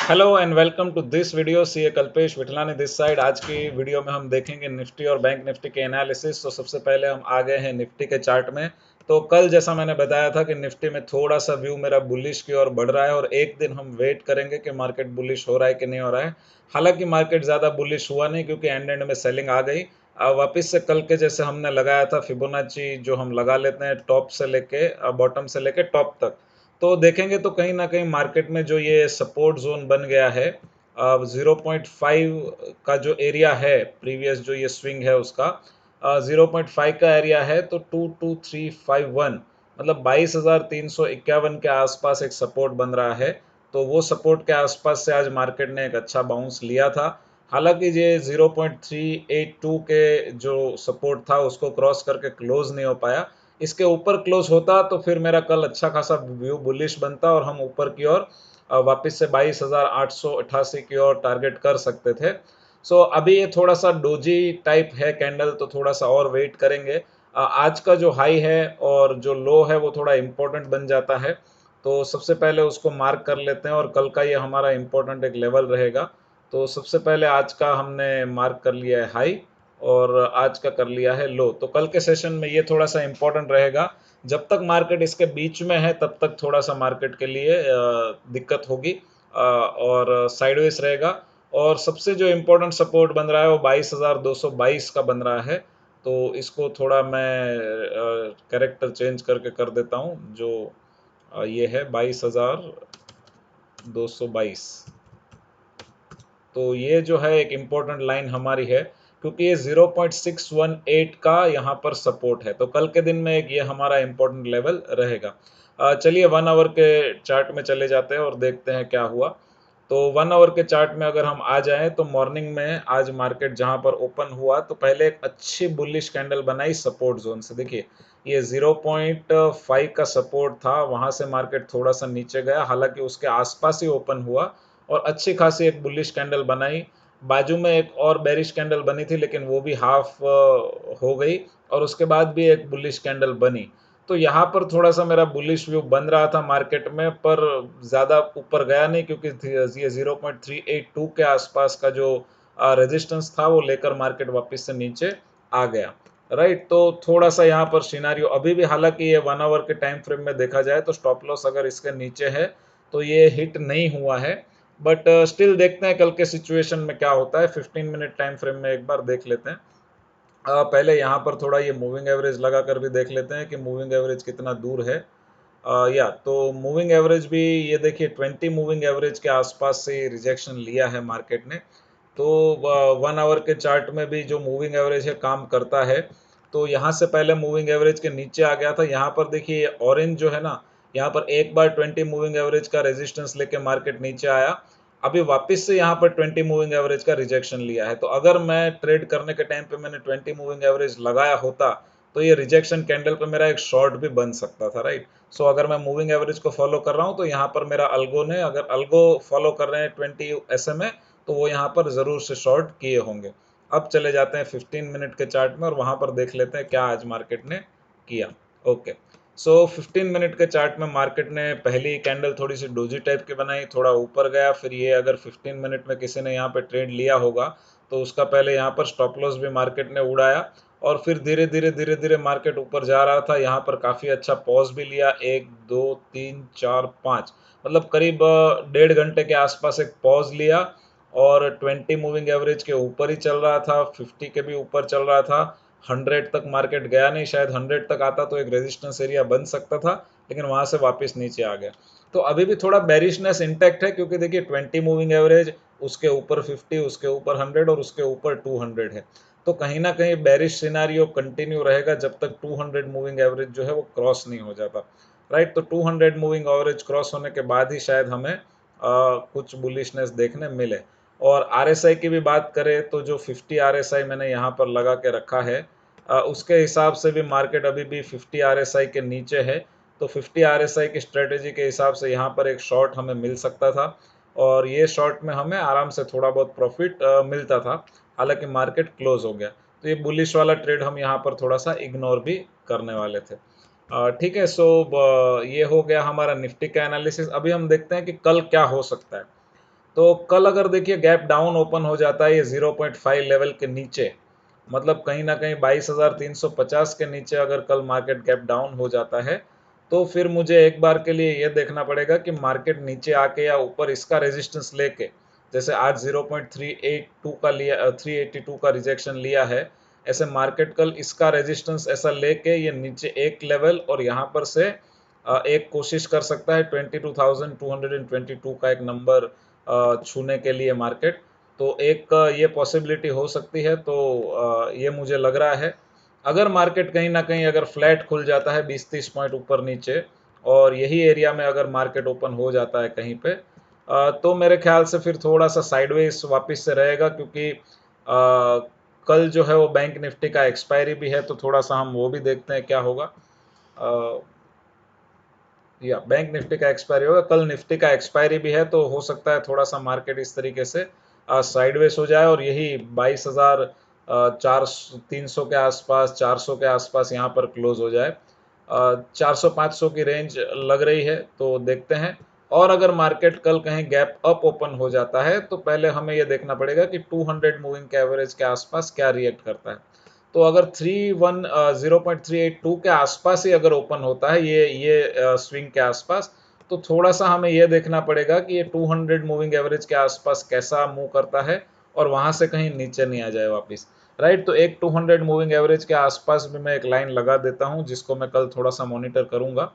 Hello and welcome to this video. CA Kalpesh Vithlani this side. आज की video में हम देखेंगे निफ्टी और बैंक निफ्टी के एनालिसिस। तो सबसे पहले हम आ गए हैं निफ्टी के चार्ट में। तो कल जैसा मैंने बताया था कि निफ्टी में थोड़ा सा व्यू मेरा बुलिश की ओर बढ़ रहा है और एक दिन हम वेट करेंगे कि मार्केट बुलिश हो रहा है कि नहीं हो रहा है। हालांकि मार्केट ज़्यादा बुलिश हुआ नहीं क्योंकि एंड में सेलिंग आ गई। वापस से कल के जैसे हमने लगाया था फिबोनाची जो हम लगा लेते हैं टॉप से लेके बॉटम से लेके टॉप तक, तो देखेंगे तो कहीं ना कहीं मार्केट में जो ये सपोर्ट जोन बन गया है 0.5 का जो एरिया है, प्रीवियस जो ये स्विंग है उसका 0.5 का एरिया है, तो 22351 मतलब 22,351 के आसपास एक सपोर्ट बन रहा है। तो वो सपोर्ट के आसपास से आज मार्केट ने एक अच्छा बाउंस लिया था। हालांकि ये 0.382 के जो सपोर्ट था उसको क्रॉस करके क्लोज नहीं हो पाया। इसके ऊपर क्लोज होता तो फिर मेरा कल अच्छा खासा व्यू बुलिश बनता और हम ऊपर की ओर वापस से 22,888 की ओर टारगेट कर सकते थे। सो अभी ये थोड़ा सा डोजी टाइप है कैंडल, तो थोड़ा सा और वेट करेंगे। आज का जो हाई है और जो लो है वो थोड़ा इम्पोर्टेंट बन जाता है, तो सबसे पहले उसको मार्क कर लेते हैं और कल का ये हमारा इम्पोर्टेंट एक लेवल रहेगा। तो सबसे पहले आज का हमने मार्क कर लिया है हाई और आज का कर लिया है लो। तो कल के सेशन में ये थोड़ा सा इम्पोर्टेंट रहेगा। जब तक मार्केट इसके बीच में है तब तक थोड़ा सा मार्केट के लिए दिक्कत होगी और साइडवेज रहेगा। और सबसे जो इम्पोर्टेंट सपोर्ट बन रहा है वो 22,222 का बन रहा है। तो इसको थोड़ा मैं कैरेक्टर चेंज करके कर देता हूँ। जो ये है 22,222, तो ये जो है एक इम्पोर्टेंट लाइन हमारी है क्योंकि ये 0.618 का यहाँ पर सपोर्ट है। तो कल के दिन में एक ये हमारा इम्पोर्टेंट लेवल रहेगा। चलिए 1 आवर के चार्ट में चले जाते हैं और देखते हैं क्या हुआ। तो 1 आवर के चार्ट में अगर हम आ जाएं तो मॉर्निंग में आज मार्केट जहां पर ओपन हुआ तो पहले एक अच्छी बुलिश कैंडल बनाई सपोर्ट जोन से। देखिए ये 0.5 का सपोर्ट था, वहां से मार्केट थोड़ा सा नीचे गया, हालांकि उसके आसपास ही ओपन हुआ और अच्छी खासी एक बुलिश कैंडल बनाई। बाजू में एक और बेरिश कैंडल बनी थी लेकिन वो भी हाफ हो गई और उसके बाद भी एक बुलिश कैंडल बनी। तो यहाँ पर थोड़ा सा मेरा बुलिश व्यू बन रहा था मार्केट में, पर ज़्यादा ऊपर गया नहीं क्योंकि ये 0.382 के आसपास का जो रेजिस्टेंस था वो लेकर मार्केट वापस से नीचे आ गया। राइट, तो थोड़ा सा यहाँ पर सिनारियो अभी भी, हालांकि ये 1 आवर के टाइम फ्रेम में देखा जाए तो स्टॉप लॉस अगर इसके नीचे है तो ये हिट नहीं हुआ है। बट स्टिल देखते हैं कल के सिचुएशन में क्या होता है। 15 मिनट टाइम फ्रेम में एक बार देख लेते हैं। पहले यहाँ पर थोड़ा ये मूविंग एवरेज लगा कर भी देख लेते हैं कि मूविंग एवरेज कितना दूर है। या तो मूविंग एवरेज भी ये देखिए 20 मूविंग एवरेज के आसपास से रिजेक्शन लिया है मार्केट ने। तो 1 आवर के चार्ट में भी जो मूविंग एवरेज है काम करता है। तो यहाँ से पहले मूविंग एवरेज के नीचे आ गया था। यहाँ पर देखिए ये ऑरेंज जो है ना, यहाँ पर एक बार 20 मूविंग एवरेज का रेजिस्टेंस लेके मार्केट नीचे आया। अभी वापस से यहाँ पर 20 मूविंग एवरेज का रिजेक्शन लिया है। तो अगर मैं ट्रेड करने के टाइम पे मैंने 20 मूविंग एवरेज लगाया होता तो ये रिजेक्शन कैंडल पे मेरा एक शॉर्ट भी बन सकता था। राइट, सो अगर मैं मूविंग एवरेज को फॉलो कर रहा हूँ तो यहाँ पर मेरा अल्गो ने, अगर अल्गो फॉलो कर रहे हैं 20 SMA, तो वो यहाँ पर ज़रूर से शॉर्ट किए होंगे। अब चले जाते हैं 15 मिनट के चार्ट में और वहाँ पर देख लेते हैं क्या आज मार्केट ने किया। ओके, सो 15 मिनट के चार्ट में मार्केट ने पहली कैंडल थोड़ी सी डोजी टाइप की बनाई, थोड़ा ऊपर गया। फिर ये अगर 15 मिनट में किसी ने यहाँ पे ट्रेड लिया होगा तो उसका पहले यहाँ पर स्टॉप लॉस भी मार्केट ने उड़ाया और फिर धीरे धीरे मार्केट ऊपर जा रहा था। यहाँ पर काफ़ी अच्छा पॉज भी लिया, 1 2 3 4 5, मतलब करीब 1.5 घंटे के आसपास एक पॉज लिया और 20 मूविंग एवरेज के ऊपर ही चल रहा था, 50 के भी ऊपर चल रहा था। 100 तक मार्केट गया नहीं, शायद 100 तक आता तो एक रेजिस्टेंस एरिया बन सकता था, लेकिन वहां से वापस नीचे आ गया। तो अभी भी थोड़ा बेरिशनेस इंटैक्ट है क्योंकि देखिए 20 मूविंग एवरेज, उसके ऊपर 50, उसके ऊपर 100 और उसके ऊपर 200 है। तो कहीं ना कहीं बेरिश सिनारियो कंटिन्यू रहेगा जब तक 200 मूविंग एवरेज जो है वो क्रॉस नहीं हो जाता। राइट, तो 200 मूविंग एवरेज क्रॉस होने के बाद ही शायद हमें कुछ बुलिशनेस देखने मिले। और आरएसआई की भी बात करें तो जो 50 आरएसआई मैंने यहाँ पर लगा के रखा है, उसके हिसाब से भी मार्केट अभी भी 50 आरएसआई के नीचे है। तो 50 आरएसआई की स्ट्रेटेजी के हिसाब से यहाँ पर एक शॉर्ट हमें मिल सकता था और ये शॉर्ट में हमें आराम से थोड़ा बहुत प्रॉफिट मिलता था। हालांकि मार्केट क्लोज हो गया तो ये बुलिश वाला ट्रेड हम यहाँ पर थोड़ा सा इग्नोर भी करने वाले थे। ठीक है, सो ये हो गया हमारा निफ्टी का एनालिसिस। अभी हम देखते हैं कि कल क्या हो सकता है। तो कल अगर देखिए गैप डाउन ओपन हो जाता है ये 0.5 लेवल के नीचे, मतलब कहीं ना कहीं 22,350 के नीचे अगर कल मार्केट गैप डाउन हो जाता है, तो फिर मुझे एक बार के लिए ये देखना पड़ेगा कि मार्केट नीचे आके या ऊपर इसका रेजिस्टेंस लेके, जैसे आज 0.382 का लिया, 382 का रिजेक्शन लिया है, ऐसे मार्केट कल इसका रेजिस्टेंस ऐसा लेके ये नीचे एक लेवल और यहाँ पर से एक कोशिश कर सकता है 22,222 का एक नंबर छूने के लिए मार्केट। तो एक ये पॉसिबिलिटी हो सकती है, तो ये मुझे लग रहा है अगर मार्केट कहीं ना कहीं अगर फ्लैट खुल जाता है 20-30 पॉइंट ऊपर नीचे और यही एरिया में अगर मार्केट ओपन हो जाता है कहीं पे, तो मेरे ख्याल से फिर थोड़ा सा साइडवेज वापस से रहेगा, क्योंकि कल जो है वो बैंक निफ्टी का एक्सपायरी भी है, तो थोड़ा सा हम वो भी देखते हैं क्या होगा। या बैंक निफ्टी का एक्सपायरी होगा, कल निफ्टी का एक्सपायरी भी है, तो हो सकता है थोड़ा सा मार्केट इस तरीके से साइडवेज हो जाए और यही 22,300 के आसपास, 400 के आसपास यहाँ पर क्लोज हो जाए। 400-500 की रेंज लग रही है, तो देखते हैं। और अगर मार्केट कल कहीं गैप अप ओपन हो जाता है, तो पहले हमें यह देखना पड़ेगा कि 200 मूविंग के एवरेज के आसपास क्या रिएक्ट करता है। तो अगर 0.382 के आसपास ही अगर ओपन होता है ये स्विंग के आसपास, तो थोड़ा सा हमें यह देखना पड़ेगा कि ये 200 मूविंग एवरेज के आसपास कैसा मूव करता है और वहां से कहीं नीचे नहीं आ जाए वापस, राइट। तो एक 200 मूविंग एवरेज के आसपास भी मैं एक लाइन लगा देता हूं, जिसको मैं कल थोड़ा सा मॉनिटर करूंगा।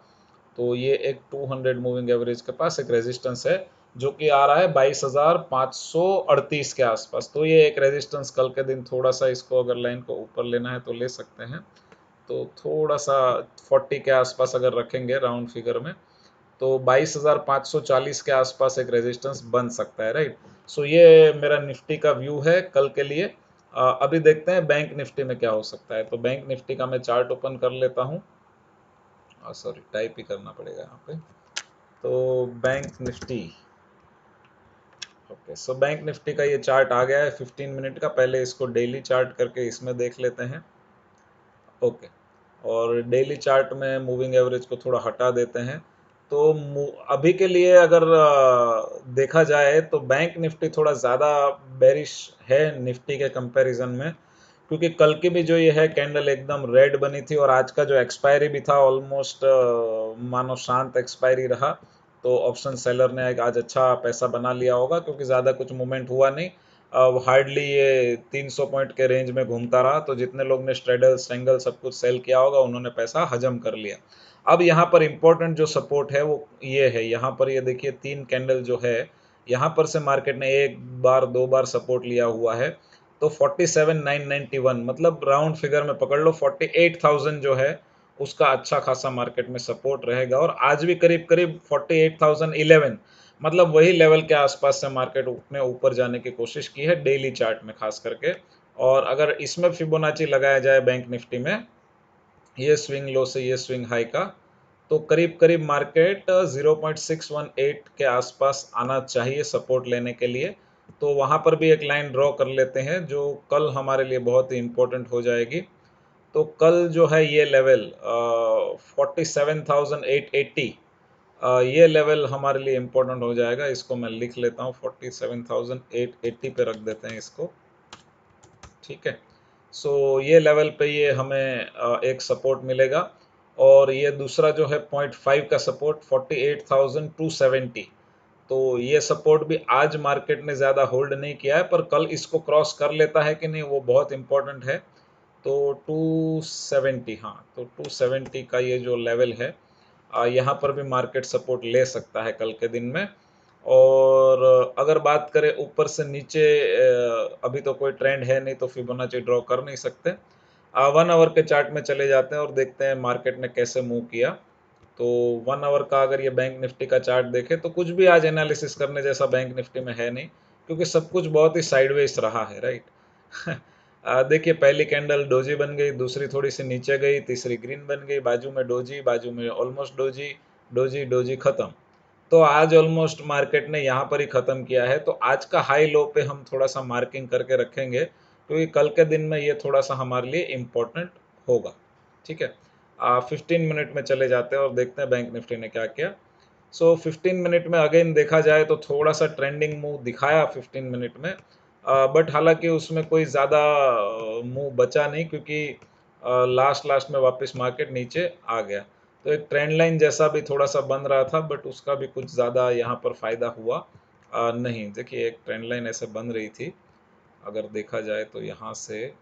तो ये एक 200 मूविंग एवरेज के पास एक रेजिस्टेंस है, जो कि आ रहा है 22,538 के आसपास। तो ये एक रेजिस्टेंस कल के दिन थोड़ा सा इसको अगर लाइन को ऊपर लेना है तो ले सकते हैं। तो थोड़ा सा 40 के आसपास अगर रखेंगे राउंड फिगर में, तो 22,540 के आसपास एक रेजिस्टेंस बन सकता है, राइट। सो ये मेरा निफ्टी का व्यू है कल के लिए। अभी देखते हैं बैंक निफ्टी में क्या हो सकता है। तो बैंक निफ्टी का मैं चार्ट ओपन कर लेता हूँ, सॉरी टाइप ही करना पड़ेगा यहाँ पे। तो bank Nifty, okay, so bank Nifty का ये चार्ट आ गया है 15 मिनट का। पहले इसको डेली चार्ट करके इसमें देख लेते हैं। ओके, और डेली चार्ट में मूविंग एवरेज को थोड़ा हटा देते हैं। तो अभी के लिए अगर देखा जाए तो बैंक निफ्टी थोड़ा ज़्यादा बेरिश है निफ्टी के कंपैरिजन में, क्योंकि कल की भी जो ये है कैंडल एकदम रेड बनी थी और आज का जो एक्सपायरी भी था ऑलमोस्ट मानो शांत एक्सपायरी रहा। तो ऑप्शन सेलर ने आज अच्छा पैसा बना लिया होगा, क्योंकि ज़्यादा कुछ मूवमेंट हुआ नहीं। हार्डली ये 300 पॉइंट के रेंज में घूमता रहा, तो जितने लोग ने स्ट्रेडल स्ट्रेंगल सब कुछ सेल किया होगा उन्होंने पैसा हजम कर लिया। अब यहाँ पर इंपॉर्टेंट जो सपोर्ट है वो ये है, यहाँ पर ये देखिए 3 कैंडल जो है, यहाँ पर से मार्केट ने एक बार दो बार सपोर्ट लिया हुआ है। तो 47,991, मतलब राउंड फिगर में पकड़ लो 48,000 जो है उसका अच्छा खासा मार्केट में सपोर्ट रहेगा। और आज भी करीब करीब 48,011, मतलब वही लेवल के आसपास से मार्केट अपने ऊपर जाने की कोशिश की है डेली चार्ट में खास करके। और अगर इसमें फिबोनाची लगाया जाए बैंक निफ्टी में, ये स्विंग लो से ये स्विंग हाई का, तो करीब करीब मार्केट 0.618 के आसपास आना चाहिए सपोर्ट लेने के लिए। तो वहां पर भी एक लाइन ड्रॉ कर लेते हैं जो कल हमारे लिए बहुत ही इंपॉर्टेंट हो जाएगी। तो कल जो है ये लेवल 47,880, ये लेवल हमारे लिए इम्पोर्टेंट हो जाएगा। इसको मैं लिख लेता हूँ, 47,880 पे रख देते हैं इसको, ठीक है। सो ये लेवल पे ये हमें एक सपोर्ट मिलेगा। और ये दूसरा जो है 0.5 का सपोर्ट 48,270, तो ये सपोर्ट भी आज मार्केट ने ज़्यादा होल्ड नहीं किया है, पर कल इसको क्रॉस कर लेता है कि नहीं वो बहुत इंपॉर्टेंट है। तो 270, हाँ, तो 270 का ये जो लेवल है, यहाँ पर भी मार्केट सपोर्ट ले सकता है कल के दिन में। और अगर बात करें ऊपर से नीचे, अभी तो कोई ट्रेंड है नहीं तो फिबोनाची ड्रॉ कर नहीं सकते। 1 आवर के चार्ट में चले जाते हैं और देखते हैं मार्केट ने कैसे मूव किया। तो 1 आवर का अगर ये बैंक निफ्टी का चार्ट देखे तो कुछ भी आज एनालिसिस करने जैसा बैंक निफ्टी में है नहीं, क्योंकि सब कुछ बहुत ही साइडवेज रहा है, राइट। देखिए पहली कैंडल डोजी बन गई, दूसरी थोड़ी सी नीचे गई, तीसरी ग्रीन बन गई, बाजू में डोजी, बाजू में ऑलमोस्ट डोजी, डोजी डोजी खत्म। तो आज ऑलमोस्ट मार्केट ने यहाँ पर ही ख़त्म किया है। तो आज का हाई लो पे हम थोड़ा सा मार्किंग करके रखेंगे, क्योंकि कल के दिन में ये थोड़ा सा हमारे लिए इम्पोर्टेंट होगा, ठीक है। 15 मिनट में चले जाते हैं और देखते हैं बैंक निफ्टी ने क्या किया। सो 15 मिनट में अगेन देखा जाए तो थोड़ा सा ट्रेंडिंग मूव दिखाया 15 मिनट में, बट हालांकि उसमें कोई ज़्यादा मूव बचा नहीं, क्योंकि लास्ट लास्ट में वापस मार्केट नीचे आ गया। तो एक ट्रेंड लाइन जैसा भी थोड़ा सा बन रहा था, बट उसका भी कुछ ज़्यादा यहाँ पर फ़ायदा हुआ नहीं। देखिए एक ट्रेंड लाइन ऐसे बन रही थी, अगर देखा जाए तो यहाँ से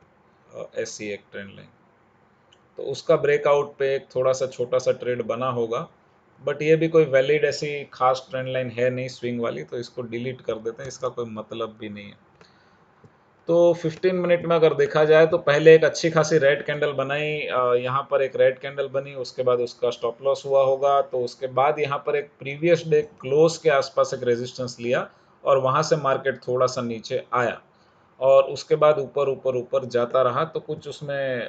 ऐसी एक ट्रेंड लाइन, तो उसका ब्रेकआउट पे एक थोड़ा सा छोटा सा ट्रेड बना होगा, बट ये भी कोई वैलिड ऐसी खास ट्रेंड लाइन है नहीं स्विंग वाली, तो इसको डिलीट कर देते हैं, इसका कोई मतलब भी नहीं है। तो 15 मिनट में अगर देखा जाए तो पहले एक अच्छी खासी रेड कैंडल बनाई, यहाँ पर एक रेड कैंडल बनी, उसके बाद उसका स्टॉप लॉस हुआ होगा, तो उसके बाद यहाँ पर एक प्रीवियस डे क्लोज के आसपास एक रेजिस्टेंस लिया और वहाँ से मार्केट थोड़ा सा नीचे आया और उसके बाद ऊपर ऊपर ऊपर जाता रहा, तो कुछ उसमें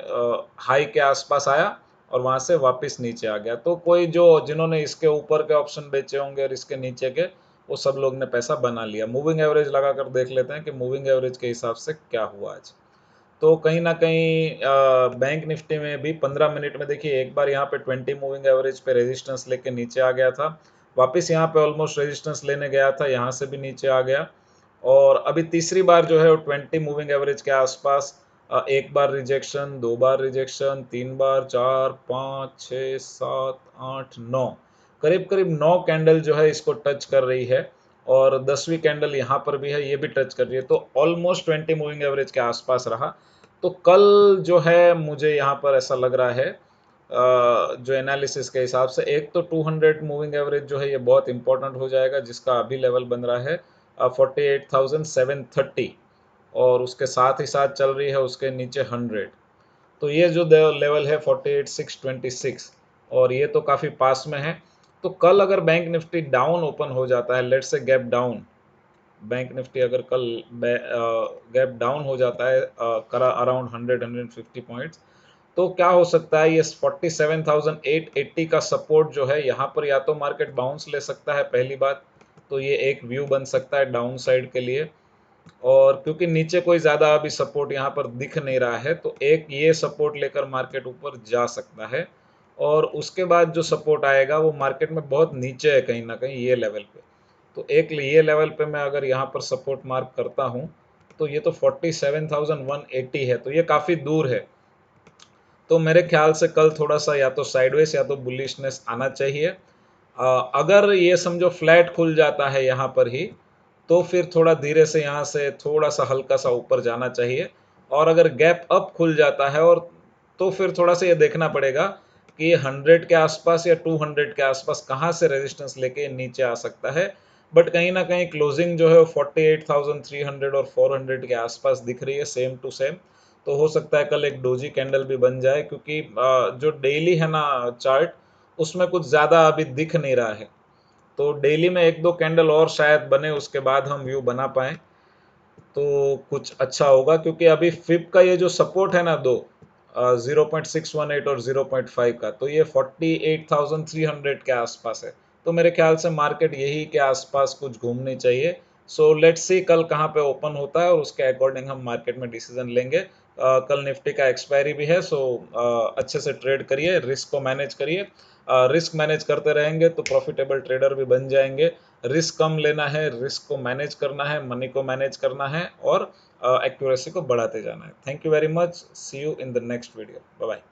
हाई के आसपास आया और वहाँ से वापस नीचे आ गया। तो कोई जो जिन्होंने इसके ऊपर के ऑप्शन बेचे होंगे और इसके नीचे के, वो सब लोग ने पैसा बना लिया। मूविंग एवरेज लगाकर देख लेते हैं कि मूविंग एवरेज के हिसाब से क्या हुआ आज। तो कहीं ना कहीं बैंक निफ्टी में भी 15 मिनट में देखिए एक बार यहाँ पे 20 मूविंग एवरेज पे रेजिस्टेंस लेके नीचे आ गया था, वापस यहाँ पे ऑलमोस्ट रेजिस्टेंस लेने गया था, यहाँ से भी नीचे आ गया, और अभी तीसरी बार जो है वो 20 मूविंग एवरेज के आसपास, एक बार रिजेक्शन, दो बार रिजेक्शन, तीन बार, चार, पाँच, छः, सात, आठ, नौ, करीब करीब 9 कैंडल जो है इसको टच कर रही है, और 10वीं कैंडल यहाँ पर भी है, ये भी टच कर रही है, तो ऑलमोस्ट 20 मूविंग एवरेज के आसपास रहा। तो कल जो है मुझे यहाँ पर ऐसा लग रहा है, जो एनालिसिस के हिसाब से, एक तो 200 मूविंग एवरेज जो है ये बहुत इंपॉर्टेंट हो जाएगा, जिसका अभी लेवल बन रहा है 48,730, और उसके साथ ही साथ चल रही है उसके नीचे 100। तो ये जो लेवल है 48,626, और ये तो काफ़ी पास में है। तो कल अगर बैंक निफ्टी डाउन ओपन हो जाता है, let's say gap down, bank Nifty अगर कल गैप डाउन हो जाता है करा अराउंड 100-150 पॉइंट्स, तो क्या हो सकता है, ये 47,880 का सपोर्ट जो है यहाँ पर या तो मार्केट बाउंस ले सकता है, पहली बात तो ये एक व्यू बन सकता है डाउन साइड के लिए, और क्योंकि नीचे कोई ज़्यादा अभी सपोर्ट यहाँ पर दिख नहीं रहा है, तो एक ये सपोर्ट लेकर मार्केट ऊपर जा सकता है, और उसके बाद जो सपोर्ट आएगा वो मार्केट में बहुत नीचे है कहीं ना कहीं ये लेवल पे। तो एक ये लेवल पे मैं अगर यहाँ पर सपोर्ट मार्क करता हूँ, तो ये तो 47,180 है, तो ये काफ़ी दूर है। तो मेरे ख्याल से कल थोड़ा सा या तो साइडवेज या तो बुलिशनेस आना चाहिए। अगर ये समझो फ्लैट खुल जाता है यहाँ पर ही, तो फिर थोड़ा धीरे से यहाँ से थोड़ा सा हल्का सा ऊपर जाना चाहिए, और अगर गैप अप खुल जाता है और, तो फिर थोड़ा सा ये देखना पड़ेगा कि ये 100 के आसपास या 200 के आसपास कहाँ से रेजिस्टेंस लेके नीचे आ सकता है। बट कहीं ना कहीं क्लोजिंग जो है वो 48,300 और 400 के आसपास दिख रही है, सेम टू सेम। तो हो सकता है कल एक डोजी कैंडल भी बन जाए, क्योंकि जो डेली है ना चार्ट, उसमें कुछ ज़्यादा अभी दिख नहीं रहा है, तो डेली में एक दो कैंडल और शायद बने, उसके बाद हम व्यू बना पाएँ तो कुछ अच्छा होगा, क्योंकि अभी फिप का ये जो सपोर्ट है ना दो, 0.618 और 0.5 का, तो ये 48,300 के आसपास है, तो मेरे ख्याल से मार्केट यही के आसपास कुछ घूमनी चाहिए। सो लेट्स सी कल कहाँ पे ओपन होता है और उसके अकॉर्डिंग हम मार्केट में डिसीजन लेंगे। कल निफ्टी का एक्सपायरी भी है, सो अच्छे से ट्रेड करिए, रिस्क को मैनेज करिए, रिस्क मैनेज करते रहेंगे तो प्रॉफिटेबल ट्रेडर भी बन जाएंगे। रिस्क कम लेना है, रिस्क को मैनेज करना है, मनी को मैनेज करना है, और एक्यूरेसी को बढ़ाते जाना है। Thank you very much, see you in the next video, bye bye.